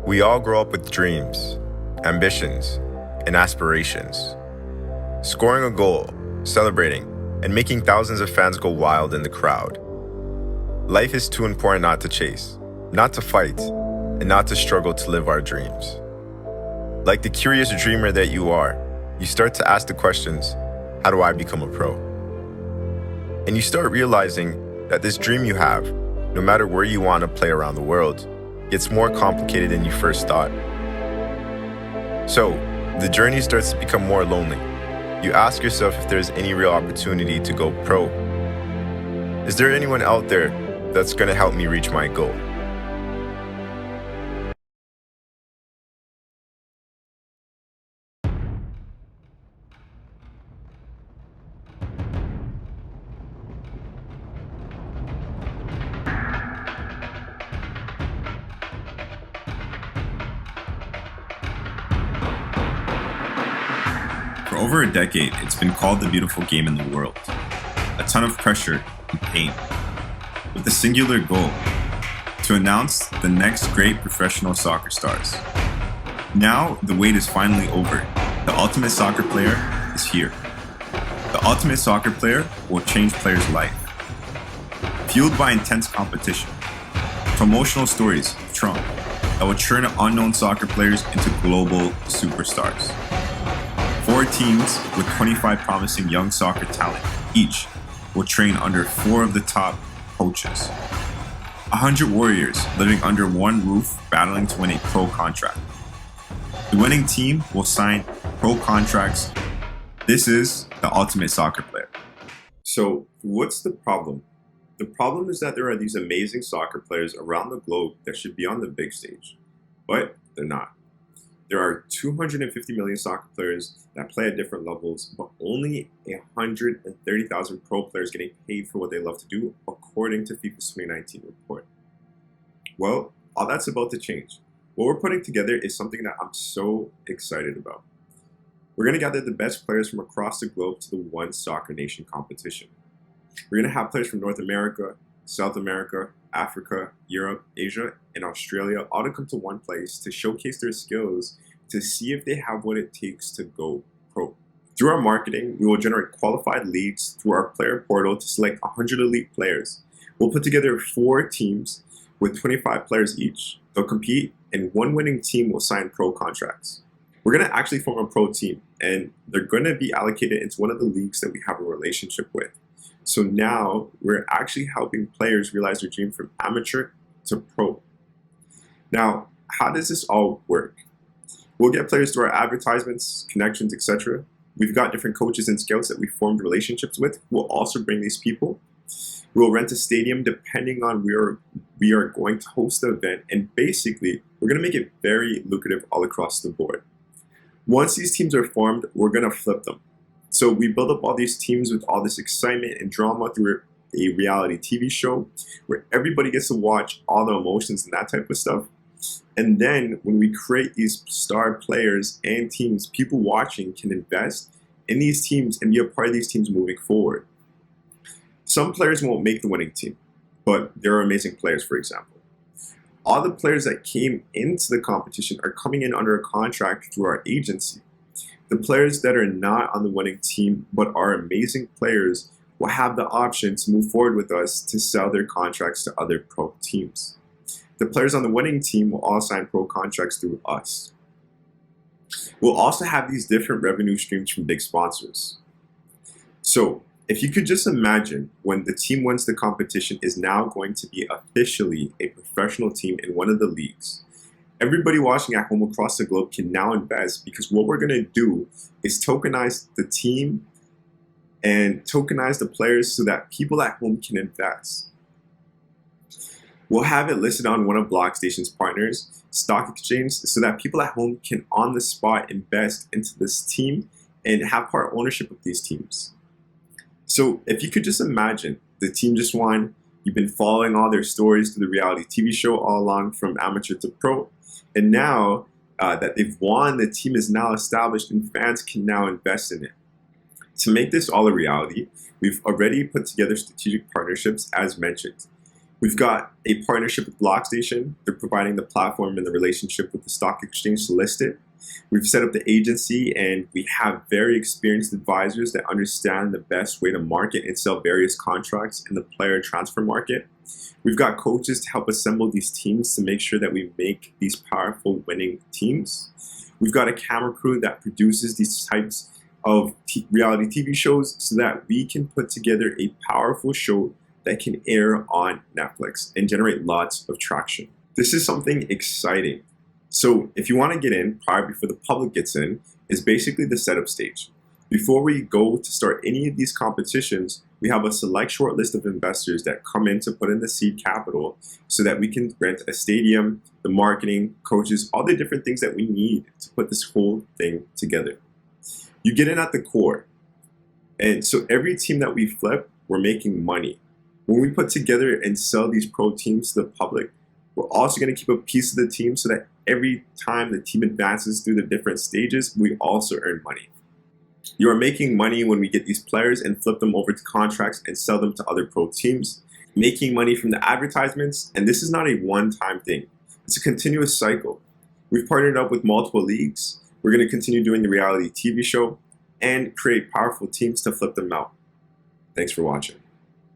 We all grow up with dreams, ambitions, and aspirations. Scoring a goal, celebrating, and making thousands of fans go wild in the crowd. Life is too important not to chase, not to fight, and not to struggle to live our dreams. Like the curious dreamer that you are, you start to ask the questions, how do I become a pro? And you start realizing that this dream you have, no matter where you want to play around the world, gets more complicated than you first thought. So, the journey starts to become more lonely. You ask yourself if there's any real opportunity to go pro. Is there anyone out there that's going to help me reach my goal? For over a decade, it's been called the beautiful game in the world. A ton of pressure and pain, with a singular goal: to announce the next great professional soccer stars. Now, the wait is finally over. The ultimate soccer player is here. The ultimate soccer player will change players' life. Fueled by intense competition, promotional stories of Trump that will churn unknown soccer players into global superstars. 4 teams with 25 promising young soccer talent each will train under 4 of the top coaches. 100 warriors living under one roof battling to win a pro contract. The winning team will sign pro contracts. This is the ultimate soccer player. So, what's the problem? The problem is that there are these amazing soccer players around the globe that should be on the big stage, but they're not. There are 250 million soccer players that play at different levels, but only 130,000 pro players getting paid for what they love to do, according to FIFA's 2019 report. Well, all that's about to change. What we're putting together is something that I'm so excited about. We're going to gather the best players from across the globe to the One Soccer Nation competition. We're going to have players from North America, South America, Africa, Europe, Asia, and Australia all to come to one place to showcase their skills to see if they have what it takes to go pro. Through our marketing, we will generate qualified leads through our player portal to select 100 elite players. We'll put together 4 teams with 25 players each. They'll compete, and one winning team will sign pro contracts. We're going to actually form a pro team, and they're going to be allocated into one of the leagues that we have a relationship with. So now we're actually helping players realize their dream from amateur to pro. Now, how does this all work? We'll get players through our advertisements, connections, etc. We've got different coaches and scouts that we formed relationships with. We'll also bring these people. We'll rent a stadium depending on where we are going to host the event. And basically, we're going to make it very lucrative all across the board. Once these teams are formed, we're going to flip them. So we build up all these teams with all this excitement and drama through a reality TV show where everybody gets to watch all the emotions and that type of stuff. And then when we create these star players and teams, people watching can invest in these teams and be a part of these teams moving forward. Some players won't make the winning team, but they're amazing players, for example. All the players that came into the competition are coming in under a contract through our agency. The players that are not on the winning team but are amazing players will have the option to move forward with us to sell their contracts to other pro teams. The players on the winning team will all sign pro contracts through us. We'll also have these different revenue streams from big sponsors. So, if you could just imagine when the team wins the competition is now going to be officially a professional team in one of the leagues. Everybody watching at home across the globe can now invest because what we're going to do is tokenize the team and tokenize the players so that people at home can invest. We'll have it listed on one of BlockStation's partners, Stock Exchange, so that people at home can on the spot invest into this team and have part ownership of these teams. So if you could just imagine the team just won, you've been following all their stories through the reality TV show all along from amateur to pro. And now that they've won, the team is now established and fans can now invest in it. To make this all a reality, we've already put together strategic partnerships as mentioned. We've got a partnership with BlockStation. They're providing the platform and the relationship with the stock exchange to list it. We've set up the agency, and we have very experienced advisors that understand the best way to market and sell various contracts in the player transfer market. We've got coaches to help assemble these teams to make sure that we make these powerful winning teams. We've got a camera crew that produces these types of reality TV shows so that we can put together a powerful show that can air on Netflix and generate lots of traction. This is something exciting. So if you want to get in prior before the public gets in, is basically the setup stage. Before we go to start any of these competitions, we have a select short list of investors that come in to put in the seed capital so that we can rent a stadium, the marketing, coaches, all the different things that we need to put this whole thing together. You get in at the core. And so every team that we flip, we're making money. When we put together and sell these pro teams to the public, we're also going to keep a piece of the team so that every time the team advances through the different stages, we also earn money. You are making money when we get these players and flip them over to contracts and sell them to other pro teams, making money from the advertisements. And this is not a one-time thing. It's a continuous cycle. We've partnered up with multiple leagues. We're going to continue doing the reality TV show and create powerful teams to flip them out. Thanks for watching.